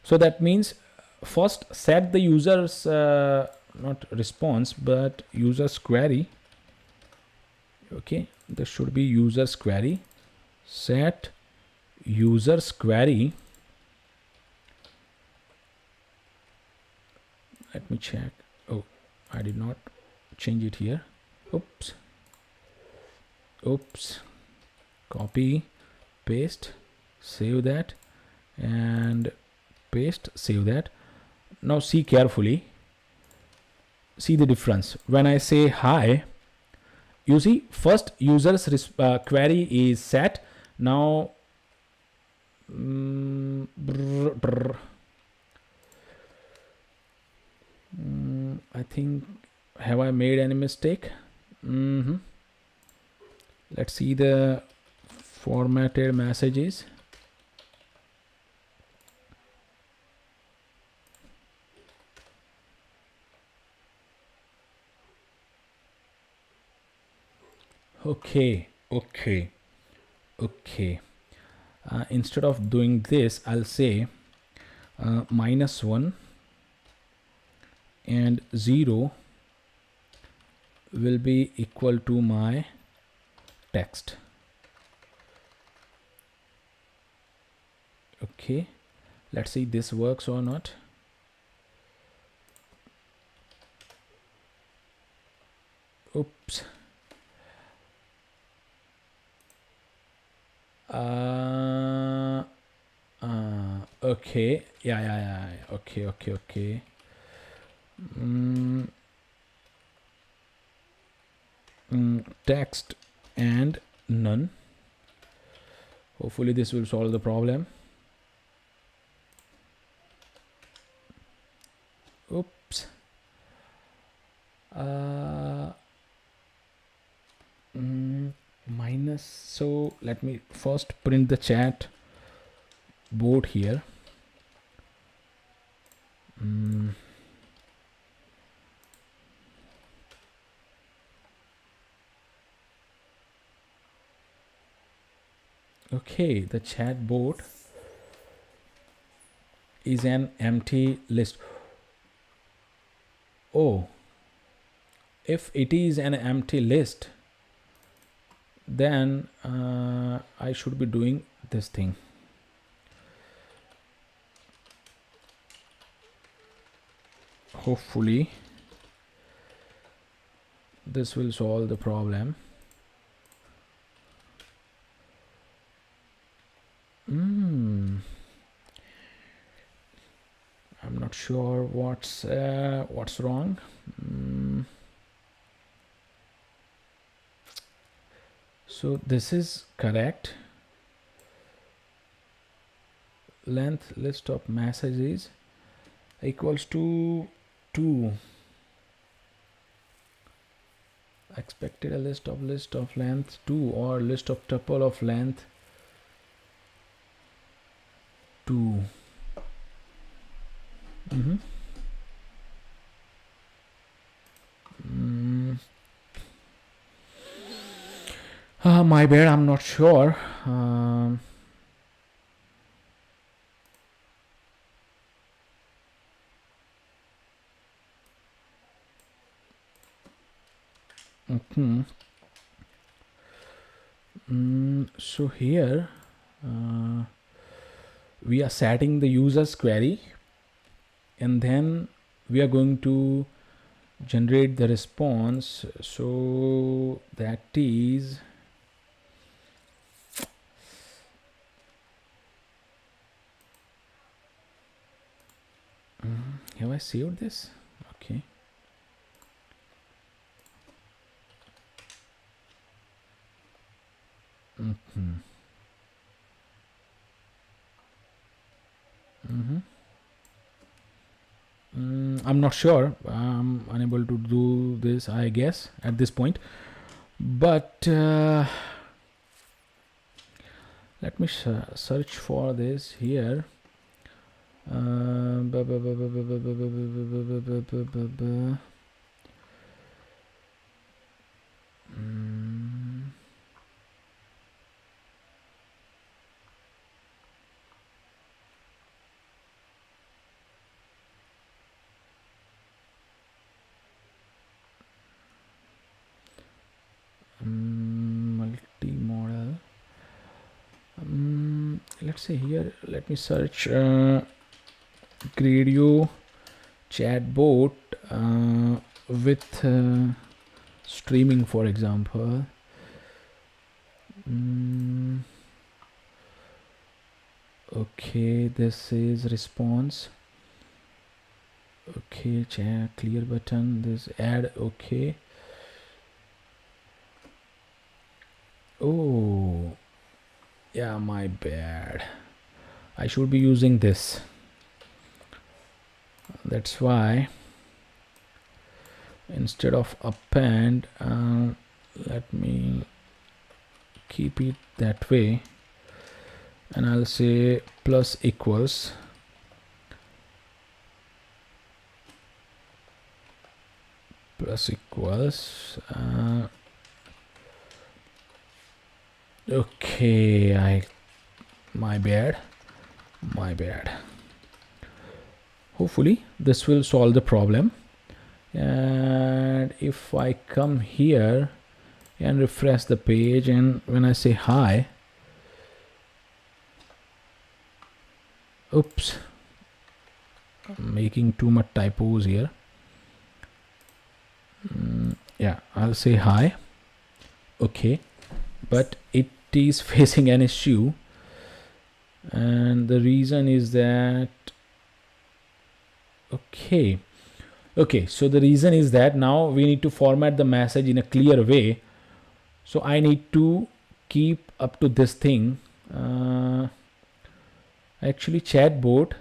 Speaker 1: So that means first set the user's not response but user's query. Okay, this should be user's query. Set user's query. Let me check. Oh, I did not change it here. Oops. Copy, paste, save that, and paste, save that. Now see carefully. See the difference. When I say hi, you see first user's query is set. Now I think, have I made any mistake? Let's see the formatted messages. Okay. Instead of doing this, I'll say -1 and 0 will be equal to my text. Okay, let's see this works or not. Oops. Okay. Yeah. Okay. Text and none. Hopefully this will solve the problem. Oops. Minus. So let me first print the chat board here. Okay, the chat board is an empty list. Oh, if it is an empty list, then I should be doing this thing. Hopefully this will solve the problem. I'm not sure what's wrong. So this is correct. Length list of messages equals to 2. Expected a list of length 2 or list of tuple of length 2. My bad, I'm not sure. So here we are setting the user's query, and then we are going to generate the response. So that is have I saved this? Okay. I'm not sure. I'm unable to do this, I guess, at this point. But let me search for this here. Multi-model. Let's say here, let me search Gradio chatbot with streaming, for example. Okay, this is response. Okay, chat clear button, this add. Okay. Oh yeah, my bad. I should be using this. That's why instead of append, let me keep it that way, and I'll say plus equals okay, my bad. Hopefully this will solve the problem. And if I come here and refresh the page, and when I say hi, oops, I'm making too much typos here. Yeah, I'll say hi. Okay, but it is facing an issue, and the reason is that okay, so the reason is that now we need to format the message in a clear way. So I need to keep up to this thing. Actually, chatbot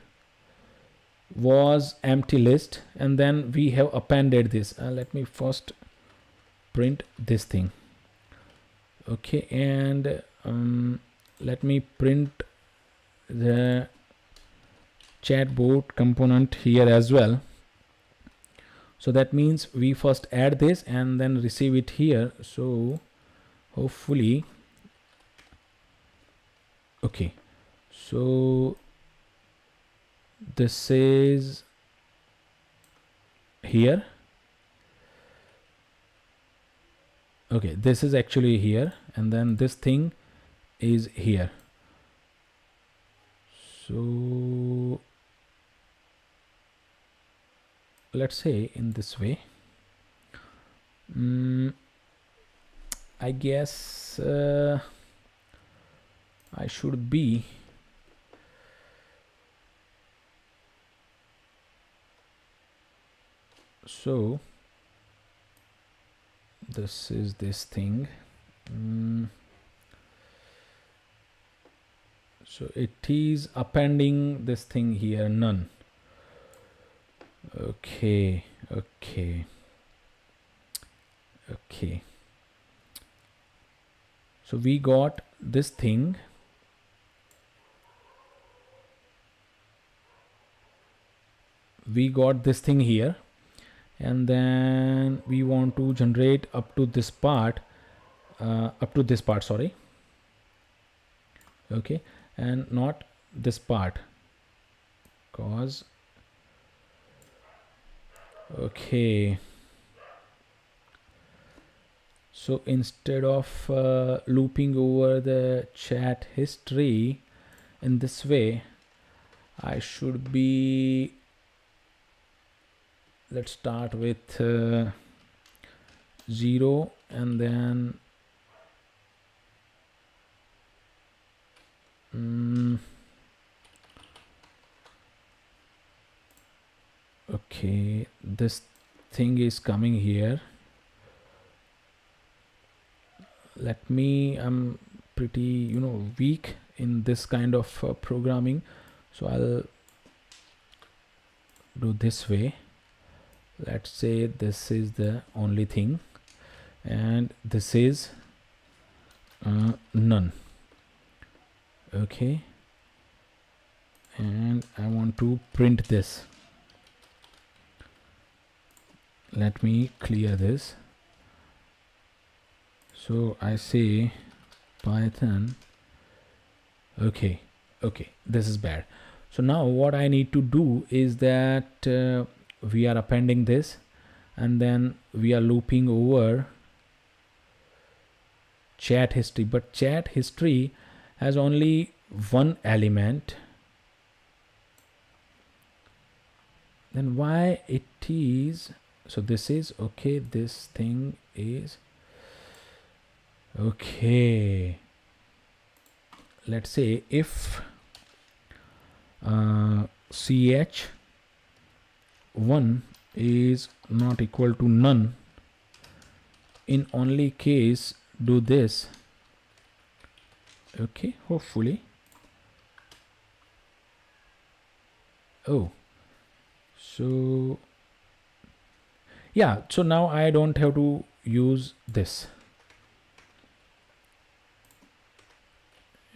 Speaker 1: was empty list, and then we have appended this. Let me first print this thing. Okay, and let me print the chatbot component here as well. So that means we first add this and then receive it here. So hopefully, okay, so this is here. Okay, this is actually here, and then this thing is here. So let's say in this way. I guess I should be so this is this thing. So it is appending this thing here, none. Okay. So we got this thing. We got this thing here, and then we want to generate up to this part, sorry. Okay, and not this part, cause okay. So instead of looping over the chat history in this way, I should be let's start with 0 and then okay, this thing is coming here. Let me, I'm pretty weak in this kind of programming, so I'll do this way. Let's say this is the only thing and this is none. Okay, and I want to print this. Let me clear this. So I say Python. Okay, this is bad. So now what I need to do is that we are appending this and then we are looping over chat history, but chat history has only one element. Then why it is, so this is okay, this thing is okay. Let's say if ch1 is not equal to none, in only case do this. Okay, hopefully. Oh, so yeah, so now I don't have to use this.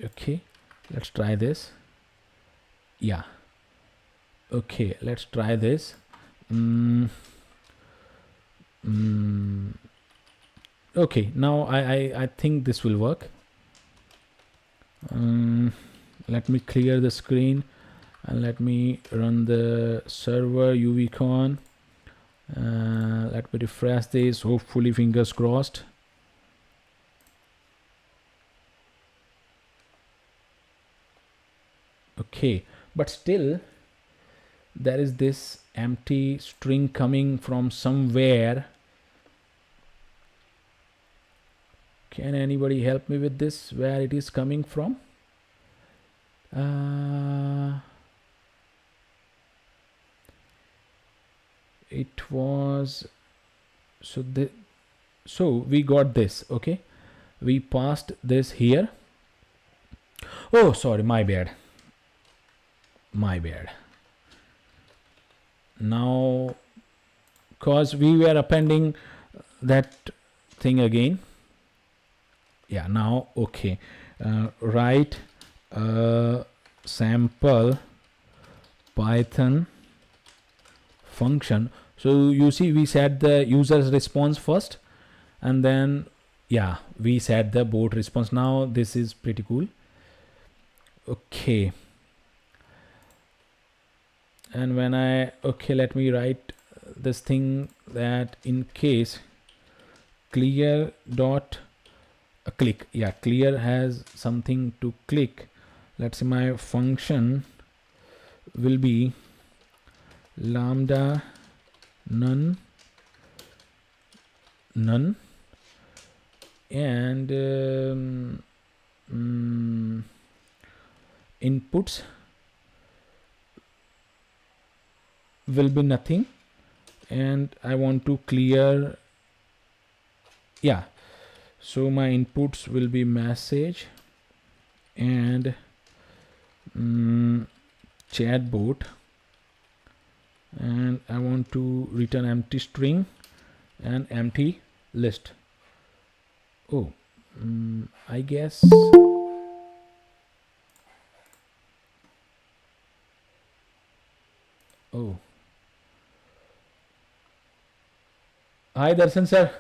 Speaker 1: Okay, let's try this. Yeah, okay, let's try this. Okay, now I think this will work. Let me clear the screen and let me run the server uvcon. Let me refresh this, hopefully, fingers crossed. Okay, but still there is this empty string coming from somewhere. Can anybody help me with this, where it is coming from? It was so we got this. Okay, we passed this here. Oh, sorry, my bad. Now, cause we were appending that thing again. Yeah, now okay. Write sample Python function. So you see, we set the user's response first and then yeah, we set the board response. Now this is pretty cool. Okay, and when I let me write this thing that in case clear dot click, yeah, clear has something to click. Let's say my function will be lambda none and inputs will be nothing, and I want to clear, yeah, so my inputs will be message and chatbot, and I want to return empty string and empty list. Oh, I guess oh, hi Darshan sir,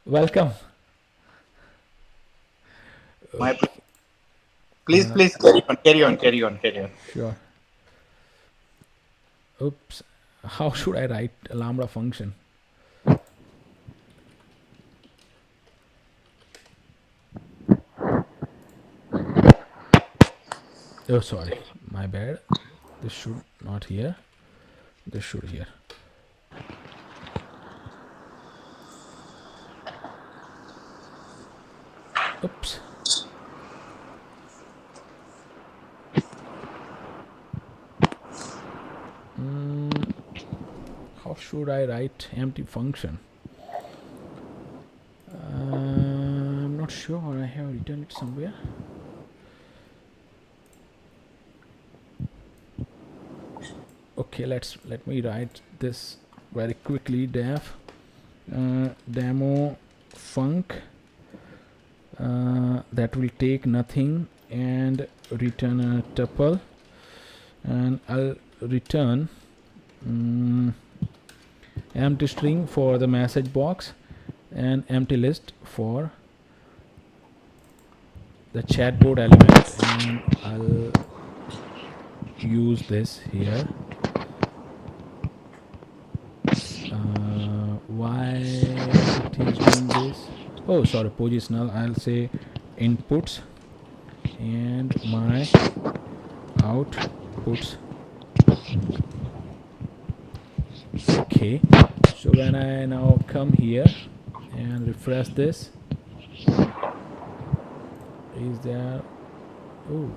Speaker 1: welcome.
Speaker 4: My please carry on.
Speaker 1: Sure. Oops, how should I write a lambda function? Oh, sorry, my bad. This should not here. This should here. Oops. How should I write empty function? I'm not sure. I have written it somewhere. Okay, let me write this very quickly. Def demo func that will take nothing and return a tuple, and I'll return empty string for the message box and empty list for the chatbot element, and I'll use this here. Why it is doing this? Oh, sorry, positional. I'll say inputs and my outputs. Okay, so when I now come here and refresh this, is there, oh,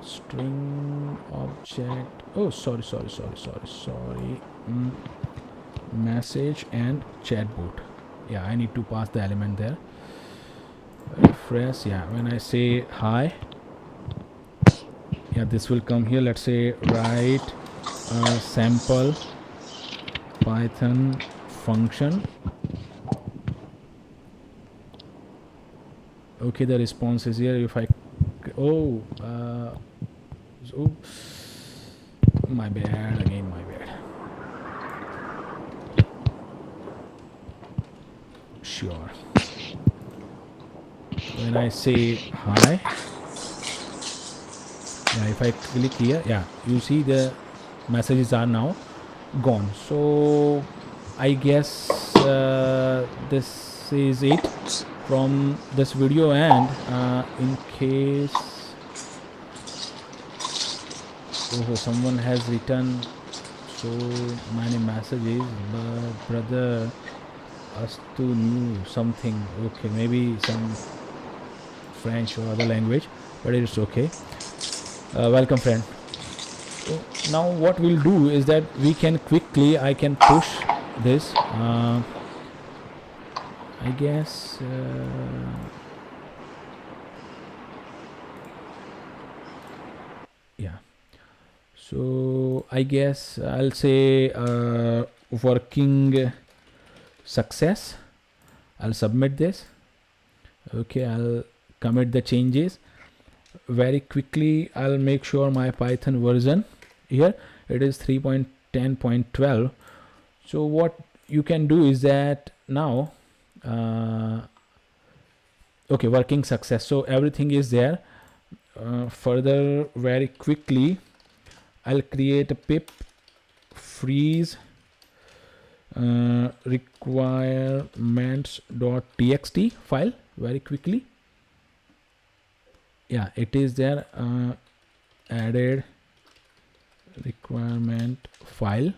Speaker 1: string object, oh, sorry, message and chatbot. Yeah, I need to pass the element there. Refresh. Yeah, when I say hi, yeah, this will come here. Let's say write a sample Python function. Okay, the response is here. If I, oh, my bad, again my bad. Sure. When I say hi, yeah, if I click here, yeah, you see the messages are now gone. So I guess this is it from this video, and in case someone has written so many messages, but brother us to knew something. Okay, maybe some French or other language, but it's okay. Welcome, friend. So now what we'll do is that we can quickly, I can push this, I guess, yeah, so I guess I'll say working success. I'll submit this. Okay, I'll commit the changes very quickly. I'll make sure my Python version here, it is 3.10.12. so what you can do is that now okay, working success, so everything is there. Further, very quickly, I'll create a pip freeze requirements.txt file very quickly. Yeah, it is there. Added requirement file.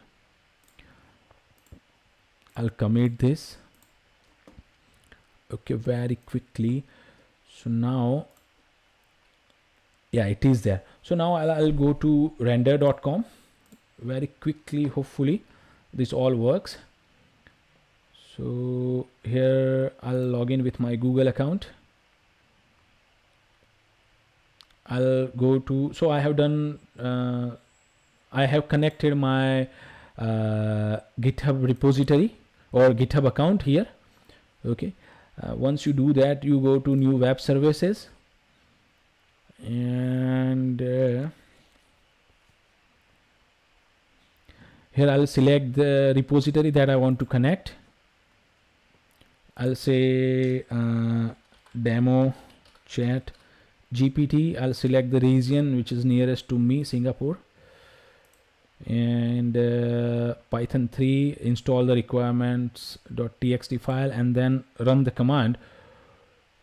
Speaker 1: I'll commit this. Okay, very quickly. So now, yeah, it is there. So now I'll go to render.com very quickly. Hopefully this all works. So here I'll log in with my Google account. I'll go to, so I have done, I have connected my GitHub repository or GitHub account here. Okay, once you do that, you go to new web services, and here I'll select the repository that I want to connect. I'll say demo chat GPT. I'll select the region which is nearest to me, Singapore, and Python 3, install the requirements.txt file, and then run the command.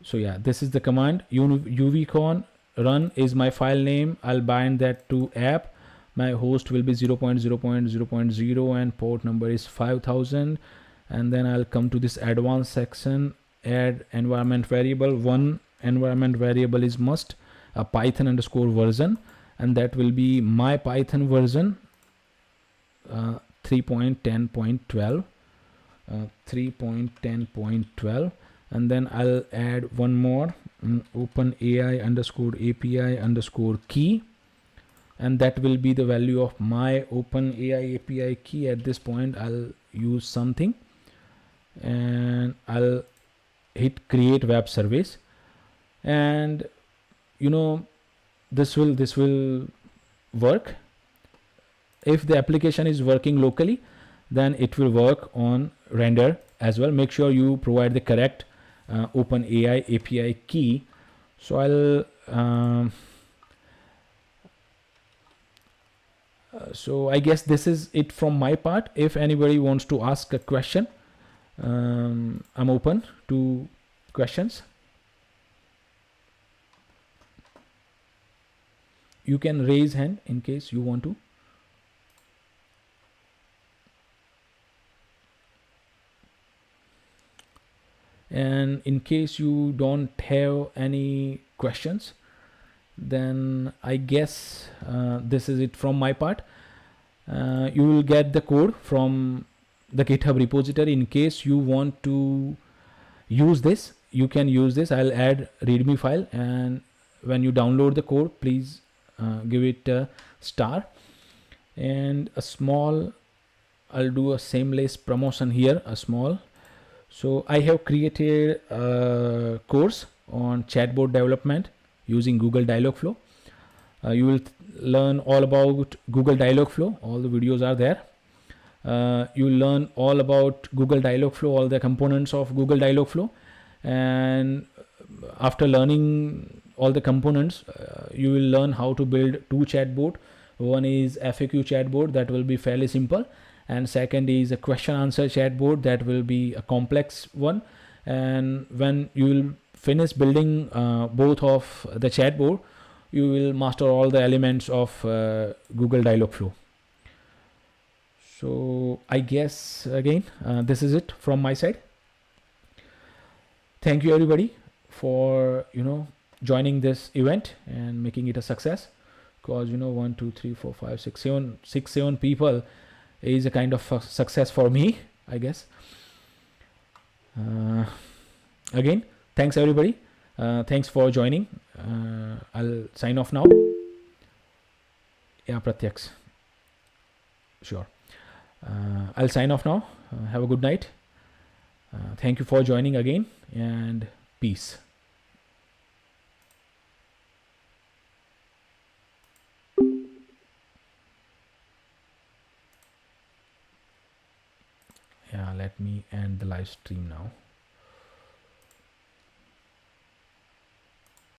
Speaker 1: So yeah, this is the command. UVCon run is my file name. I'll bind that to app. My host will be 0.0.0.0 and port number is 5000. And then I'll come to this advanced section, add environment variable. One environment variable is must, a Python underscore version, and that will be my Python version 3.10.12. 3.10.12. And then I'll add one more, Openai underscore API underscore key, and that will be the value of my Openai API key. At this point I'll use something, and I'll hit create web service, and this will work. If the application is working locally, then it will work on render as well. Make sure you provide the correct Openai API key. So I'll so I guess this is it from my part. If anybody wants to ask a question, I'm open to questions. You can raise hand in case you want to. And in case you don't have any questions, then I guess this is it from my part. You will get the code from the GitHub repository. In case you want to use this, you can use this. I'll add readme file, and when you download the code, please give it a star and a small. I'll do a shameless promotion here, a small. So I have created a course on chatbot development using Google Dialogflow. You will learn all about Google Dialogflow. All the videos are there. You will learn all about Google Dialogflow, all the components of Google Dialogflow. And after learning all the components, you will learn how to build two chatbot. One is FAQ chatbot, that will be fairly simple, and second is a question answer chatbot, that will be a complex one. And when you will finish building both of the chatbot, you will master all the elements of Google Dialogflow. So I guess again this is it from my side. Thank you everybody for joining this event and making it a success, because 1 2 3 4 5 6 7 people is a kind of success for me, I guess. Again, thanks everybody. Thanks for joining. I'll sign off now. Yeah, Pratyaks. Sure. I'll sign off now. Have a good night. Thank you for joining again, and peace. Yeah, let me end the live stream now.